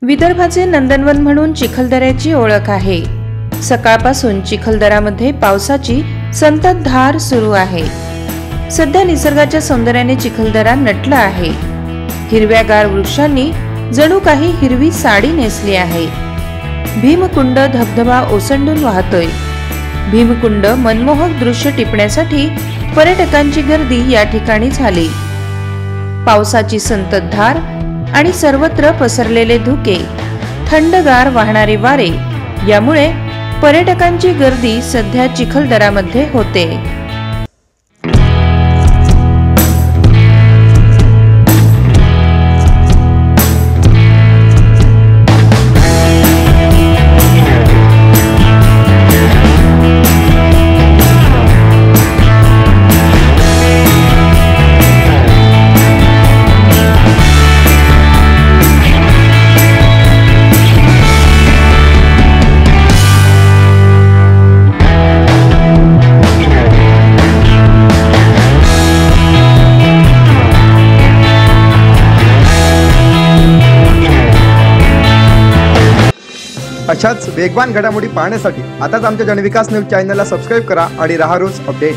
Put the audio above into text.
विदर्भाचे नंदनवन म्हणून चिखलदऱ्याची ओळख आहे। सकाळपासून चिखलदऱ्यामध्ये पावसाची संततधार सुरू आहे। सध्या निसर्गाच्या सौंदर्याने चिखलदरा नटला आहे। हिरव्यागार वृक्षांनी जणू काही हिरवी साडी नेसली आहे। भीमकुंड धबधबा ओसंडून वाहतोय। भीमकुंड मनमोहक दृश्य टिपण्यासाठी पर्यटकांची गर्दी या ठिकाणी झाली। पावसाची संततधार आणि सर्वत्र पसरलेले धुके, थंडगार वाहणारे वारे यामुळे पर्यटकांची गर्दी सध्या चिखलदऱ्यामध्ये होते। अशाच वेगवान घडामोडी पाहण्यासाठी आताच आमच्या जनविकास न्यूज चॅनलला सबस्क्राइब करा आणि रहा रोज अपडेट।